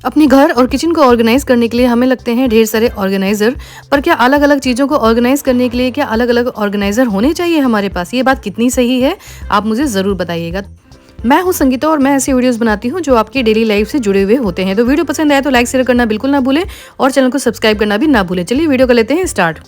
अपने घर और किचन को ऑर्गेनाइज करने के लिए हमें लगते हैं ढेर सारे ऑर्गेनाइज़र। पर क्या अलग अलग चीज़ों को ऑर्गेनाइज करने के लिए क्या अलग अलग ऑर्गेनाइज़र होने चाहिए हमारे पास? ये बात कितनी सही है, आप मुझे ज़रूर बताइएगा। मैं हूँ संगीता और मैं ऐसी वीडियोस बनाती हूँ जो आपकी डेली लाइफ से जुड़े हुए होते हैं। तो वीडियो पसंद आए तो लाइक शेयर करना बिल्कुल ना भूलें और चैनल को सब्सक्राइब करना भी ना भूलें। चलिए वीडियो कर लेते हैं स्टार्ट।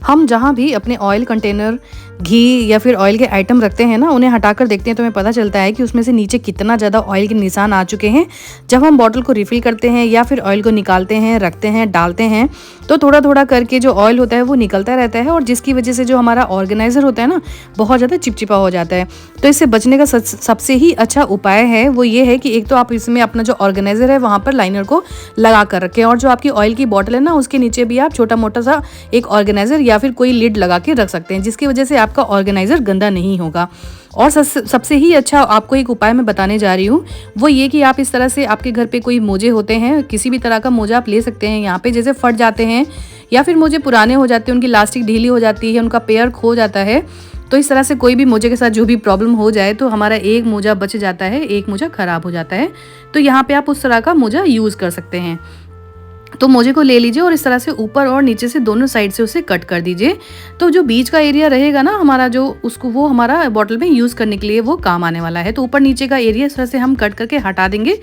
हम जहाँ भी अपने ऑयल कंटेनर, घी या फिर ऑयल के आइटम रखते हैं ना, उन्हें हटाकर देखते हैं तो हमें पता चलता है कि उसमें से नीचे कितना ज़्यादा ऑयल के निशान आ चुके हैं। जब हम बॉटल को रिफ़िल करते हैं या फिर ऑयल को निकालते हैं, रखते हैं, डालते हैं, तो थोड़ा थोड़ा करके जो ऑयल होता है वो निकलता रहता है और जिसकी वजह से जो हमारा ऑर्गेनाइज़र होता है ना, बहुत ज़्यादा चिपचिपा हो जाता है। तो इससे बचने का सबसे ही अच्छा उपाय है वो ये है कि एक तो आप इसमें अपना जो ऑर्गेनाइज़र है वहाँ पर लाइनर को लगा कर रखें और जो आपकी ऑयल की बॉटल है ना, उसके नीचे भी आप छोटा मोटा सा एक ऑर्गेनाइज़र या फिर कोई लिड लगा के रख सकते हैं, जिसकी वजह से आपका ऑर्गेनाइज़र गंदा नहीं होगा। और सबसे ही अच्छा आपको एक उपाय मैं बताने जा रही हूँ, वो ये कि आप इस तरह से आपके घर पे कोई मोजे होते हैं, किसी भी तरह का मोजा आप ले सकते हैं। यहाँ पे जैसे फट जाते हैं या फिर मोजे पुराने हो जाते हैं, उनकी लास्टिक ढीली हो जाती है, उनका पेयर खो जाता है, तो इस तरह से कोई भी मोजे के साथ जो भी प्रॉब्लम हो जाए तो हमारा एक मोजा बच जाता है, एक मोजा खराब हो जाता है। तो यहाँ पे आप उस तरह का मोजा यूज़ कर सकते हैं। तो मोजे को ले लीजिए और इस तरह से ऊपर और नीचे से दोनों साइड से उसे कट कर दीजिए। तो जो बीच का एरिया रहेगा ना हमारा, जो उसको वो हमारा बॉटल में यूज़ करने के लिए वो काम आने वाला है। तो ऊपर नीचे का एरिया इस तरह से हम कट करके हटा देंगे।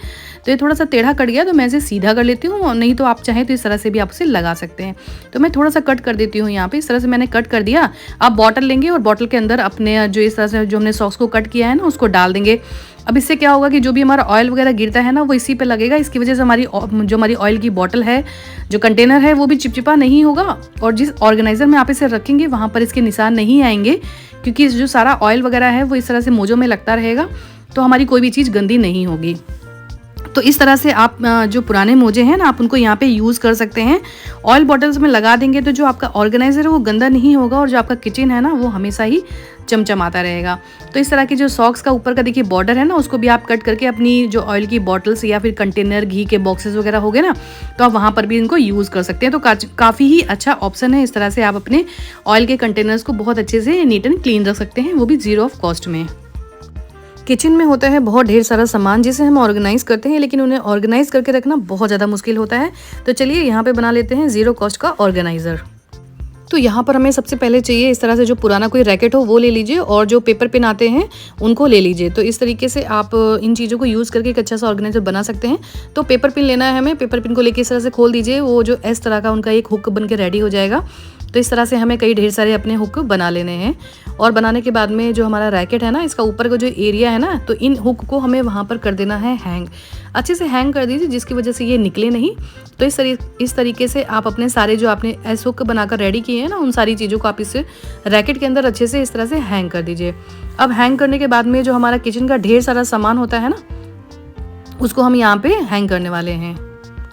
तो ये थोड़ा सा टेढ़ा कट गया तो मैं इसे सीधा कर लेती हूँ, नहीं तो आप चाहें तो इस तरह से भी आप उसे लगा सकते हैं। तो मैं थोड़ा सा कट कर देती हूँ यहाँ पे, इस तरह से मैंने कट कर दिया। आप बॉटल लेंगे और बॉटल के अंदर अपने जो इस तरह से जो हमने सॉक्स को कट किया है ना, उसको डाल देंगे। अब इससे क्या होगा कि जो भी हमारा ऑयल वगैरह गिरता है ना, वो इसी पे लगेगा। इसकी वजह से हमारी ऑयल की बॉटल है, जो कंटेनर है, वो भी चिपचिपा नहीं होगा और जिस ऑर्गेनाइज़र में आप इसे रखेंगे वहाँ पर इसके निशान नहीं आएंगे, क्योंकि जो सारा ऑयल वगैरह है वो इस तरह से मोजों में लगता रहेगा, तो हमारी कोई भी चीज़ गंदी नहीं होगी। तो इस तरह से आप जो पुराने मोजे हैं ना, आप उनको यहाँ पे यूज़ कर सकते हैं। ऑयल बॉटल्स में लगा देंगे तो जो आपका ऑर्गेनाइज़र है वो गंदा नहीं होगा और जो आपका किचन है ना, वो हमेशा ही चमचमाता रहेगा। तो इस तरह की जो सॉक्स का ऊपर का देखिए बॉर्डर है ना, उसको भी आप कट करके अपनी जो ऑयल की बॉटल्स या फिर कंटेनर, घी के बॉक्सेस वगैरह हो गए ना, तो आप वहाँ पर भी इनको यूज़ कर सकते हैं। तो काफ़ी ही अच्छा ऑप्शन है। इस तरह से आप अपने ऑयल के कंटेनर्स को बहुत अच्छे से नीट एंड क्लीन रख सकते हैं, वो भी ज़ीरो ऑफ कॉस्ट में। किचन में होता है बहुत ढेर सारा सामान जिसे हम ऑर्गेनाइज करते हैं, लेकिन उन्हें ऑर्गेनाइज करके रखना बहुत ज़्यादा मुश्किल होता है। तो चलिए यहाँ पे बना लेते हैं ज़ीरो कॉस्ट का ऑर्गेनाइज़र। तो यहाँ पर हमें सबसे पहले चाहिए इस तरह से जो पुराना कोई रैकेट हो वो ले लीजिए और जो पेपर पिन आते हैं उनको ले लीजिए। तो इस तरीके से आप इन चीज़ों को यूज़ करके एक अच्छा सा ऑर्गेनाइज़र बना सकते हैं। तो पेपर पिन लेना है हमें, पेपर पिन को लेके इस तरह से खोल दीजिए, वो जो इस तरह का उनका एक हुक बन के रेडी हो जाएगा। तो इस तरह से हमें कई ढेर सारे अपने हुक बना लेने हैं और बनाने के बाद में जो हमारा रैकेट है ना, इसका ऊपर का जो एरिया है ना, तो इन हुक को हमें वहाँ पर कर देना है हैंग। अच्छे से हैंग कर दीजिए जिसकी वजह से ये निकले नहीं। तो इस तरीके से आप अपने सारे जो आपने ऐसे हुक बनाकर रेडी किए हैं ना, उन सारी चीज़ों को आप इस रैकेट के अंदर अच्छे से इस तरह से हैंग कर दीजिए। अब हैंग करने के बाद में जो हमारा किचन का ढेर सारा सामान होता है ना, उसको हम यहाँ पे हैंग करने वाले हैं।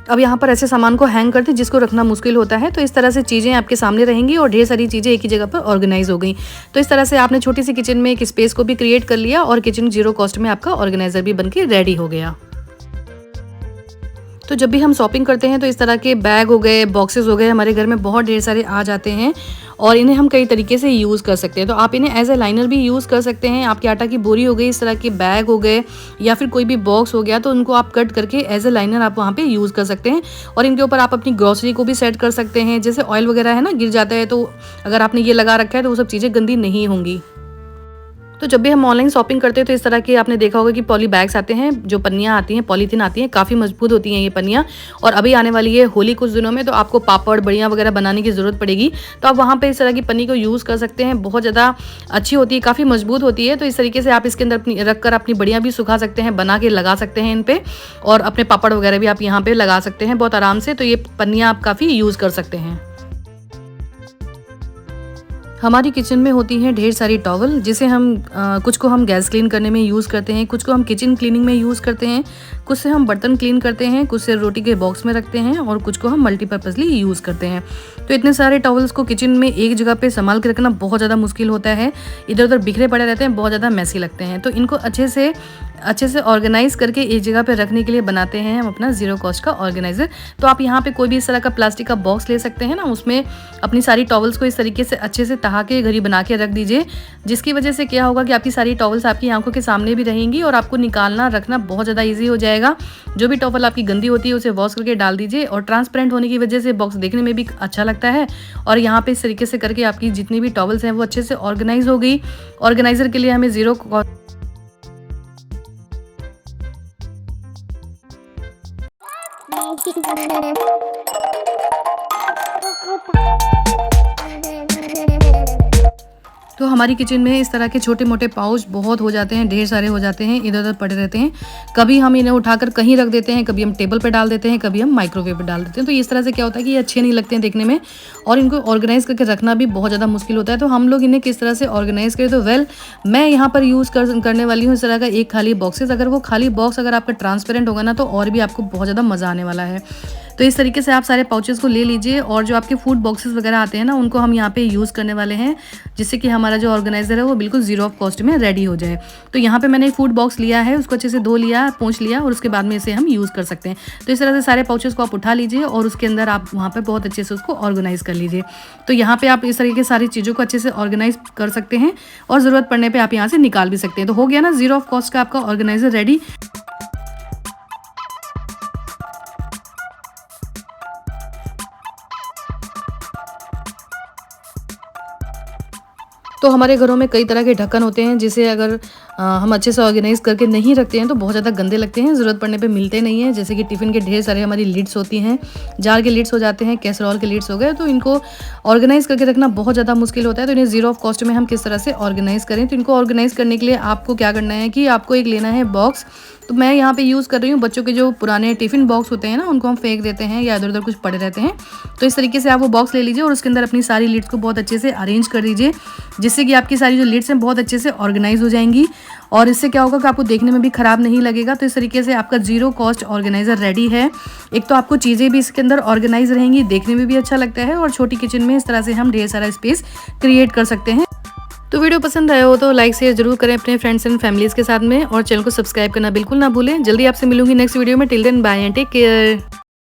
अब यहाँ पर ऐसे सामान को हैंग करते हैं जिसको रखना मुश्किल होता है। तो इस तरह से चीज़ें आपके सामने रहेंगी और ढेर सारी चीज़ें एक ही जगह पर ऑर्गेनाइज हो गई। तो इस तरह से आपने छोटी सी किचन में एक स्पेस को भी क्रिएट कर लिया और किचन ज़ीरो कॉस्ट में आपका ऑर्गेनाइज़र भी बनके रेडी हो गया। तो जब भी हम शॉपिंग करते हैं तो इस तरह के बैग हो गए, बॉक्सेस हो गए, हमारे घर में बहुत ढेर सारे आ जाते हैं और इन्हें हम कई तरीके से यूज़ कर सकते हैं। तो आप इन्हें एज ए लाइनर भी यूज़ कर सकते हैं। आपकी आटा की बोरी हो गई, इस तरह के बैग हो गए या फिर कोई भी बॉक्स हो गया, तो उनको आप कट करके एज ए लाइनर आप वहाँ पे यूज़ कर सकते हैं। और इनके ऊपर आप अपनी ग्रॉसरी को भी सेट कर सकते हैं। जैसे ऑयल वगैरह है ना, गिर जाता है, तो अगर आपने ये लगा रखा है तो वो सब चीज़ें गंदी नहीं होंगी। तो जब भी हम ऑनलाइन शॉपिंग करते हैं तो इस तरह के आपने देखा होगा कि पॉली बैग्स आते हैं, जो पन्नियाँ आती हैं, पॉलीथीन आती हैं, काफ़ी मजबूत होती हैं ये पन्नियाँ। और अभी आने वाली है होली कुछ दिनों में, तो आपको पापड़, बड़ियाँ वगैरह बनाने की ज़रूरत पड़ेगी, तो आप वहाँ पे इस तरह की पन्नी को यूज़ कर सकते हैं। बहुत ज़्यादा अच्छी होती है, काफ़ी मजबूत होती है। तो इस तरीके से आप इसके अंदर रख कर अपनी बड़ियाँ भी सुखा सकते हैं, बना के लगा सकते हैं इन पर, और अपने पापड़ वगैरह भी आप यहाँ पर लगा सकते हैं बहुत आराम से। तो ये पन्नियाँ आप काफ़ी यूज़ कर सकते हैं। हमारी किचन में होती हैं ढेर सारी टॉवल, जिसे हम कुछ को हम गैस क्लीन करने में यूज़ करते हैं, कुछ को हम किचन क्लीनिंग में यूज़ करते हैं, कुछ से हम बर्तन क्लीन करते हैं, कुछ से रोटी के बॉक्स में रखते हैं और कुछ को हम मल्टीपर्पज़ली यूज़ करते हैं। तो इतने सारे टॉवल्स को किचन में एक जगह पे संभाल के रखना बहुत ज़्यादा मुश्किल होता है। इधर उधर बिखरे पड़े रहते हैं, बहुत ज़्यादा मैसी लगते हैं। तो इनको अच्छे से ऑर्गेनाइज करके एक जगह पे रखने के लिए बनाते हैं हम अपना ज़ीरो कॉस्ट का ऑर्गेनाइज़र। तो आप यहाँ पे कोई भी इस तरह का प्लास्टिक का बॉक्स ले सकते हैं ना, उसमें अपनी सारी टॉवल्स को इस तरीके से अच्छे से तहा के घड़ी बना के रख दीजिए, जिसकी वजह से क्या होगा कि आपकी सारी टॉवल्स आपकी आंखों के सामने भी रहेंगी और आपको निकालना रखना बहुत ज़्यादा ईजी हो जाएगा। जाएगा। जो भी टॉवल आपकी गंदी होती है उसे वॉश करके डाल दीजिए, और ट्रांसपेरेंट होने की वजह से बॉक्स देखने में भी अच्छा लगता है। और यहाँ पे इस तरीके से करके आपकी जितनी भी टॉवल्स हैं वो अच्छे से ऑर्गेनाइज हो गई। ऑर्गेनाइजर के लिए हमें ज़ीरो तो हमारी किचन में इस तरह के छोटे मोटे पाउच बहुत हो जाते हैं, ढेर सारे हो जाते हैं, इधर उधर पड़े रहते हैं। कभी हम इन्हें उठाकर कहीं रख देते हैं, कभी हम टेबल पे डाल देते हैं, कभी हम माइक्रोवेव पे डाल देते हैं। तो इस तरह से क्या होता है कि ये अच्छे नहीं लगते हैं देखने में, और इनको ऑर्गेनाइज करके रखना भी बहुत ज़्यादा मुश्किल होता है। तो हम लोग इन्हें किस तरह से ऑर्गेनाइज करें, तो मैं यहाँ पर यूज़ करने वाली हूँ इस तरह का एक खाली बॉक्सेस। अगर वो खाली बॉक्स अगर आपका ट्रांसपेरेंट होगा ना, तो और भी आपको बहुत ज़्यादा मज़ा आने वाला है। तो इस तरीके से आप सारे पाउचेस को ले लीजिए, और जो आपके फूड बॉक्सेस वगैरह आते हैं ना, उनको हम यहाँ पे यूज़ करने वाले हैं, जिससे कि हमारा जो ऑर्गेनाइजर है वो बिल्कुल ज़ीरो ऑफ कॉस्ट में रेडी हो जाए। तो यहाँ पे मैंने एक फूड बॉक्स लिया है, उसको अच्छे से धो लिया, पोंछ लिया, और उसके बाद में इसे हम यूज़ कर सकते हैं। तो इस तरह से सारे पाउचेस को आप उठा लीजिए, और उसके अंदर आप वहाँ पर बहुत अच्छे से उसको ऑर्गेनाइज कर लीजिए। तो यहाँ पर आप इस तरीके की सारी चीज़ों को अच्छे से ऑर्गेनाइज कर सकते हैं, और ज़रूरत पड़ने पर आप यहाँ से निकाल भी सकते हैं। तो हो गया ना ज़ीरो ऑफ कॉस्ट का आपका ऑर्गेनाइजर रेडी। तो हमारे घरों में कई तरह के ढक्कन होते हैं, जिसे अगर हम अच्छे से ऑर्गेनाइज करके नहीं रखते हैं तो बहुत ज़्यादा गंदे लगते हैं, ज़रूरत पड़ने पे मिलते नहीं हैं। जैसे कि टिफ़िन के ढेर सारे हमारी लिड्स होती हैं, जार के लिड्स हो जाते हैं, कैसरोल के लिड्स हो गए, तो इनको ऑर्गेनाइज करके रखना बहुत ज़्यादा मुश्किल होता है। तो इन्हें ज़ीरो ऑफ कॉस्ट में हम किस तरह से ऑर्गेनाइज करें, तो इनको ऑर्गेनाइज करने के लिए आपको क्या करना है कि आपको एक लेना है बॉक्स। तो मैं यहाँ पे यूज़ कर रही हूँ बच्चों के जो पुराने टिफ़िन बॉक्स होते हैं ना, उनको हम फेंक देते हैं या इधर उधर कुछ पड़े रहते हैं। तो इस तरीके से आप वो बॉक्स ले लीजिए, और उसके अंदर अपनी सारी लिड्स को बहुत अच्छे से अरेंज कर दीजिए, जिससे कि आपकी सारी जो लिड्स हैं बहुत अच्छे से ऑर्गेनाइज हो जाएंगी, और इससे क्या होगा कि आपको देखने में भी ख़राब नहीं लगेगा। तो इस तरीके से आपका ज़ीरो कॉस्ट ऑर्गेनाइज़र रेडी है। एक तो आपको चीज़ें भी इसके अंदर ऑर्गेनाइज रहेंगी, देखने में भी अच्छा लगता है, और छोटी किचन में इस तरह से हम ढेर सारा स्पेस क्रिएट कर सकते हैं। तो वीडियो पसंद आया हो तो लाइक शेयर जरूर करें अपने फ्रेंड्स एंड फैमिलीज़ के साथ में, और चैनल को सब्सक्राइब करना बिल्कुल ना भूलें। जल्दी आपसे मिलूंगी नेक्स्ट वीडियो में। Till then bye and take care.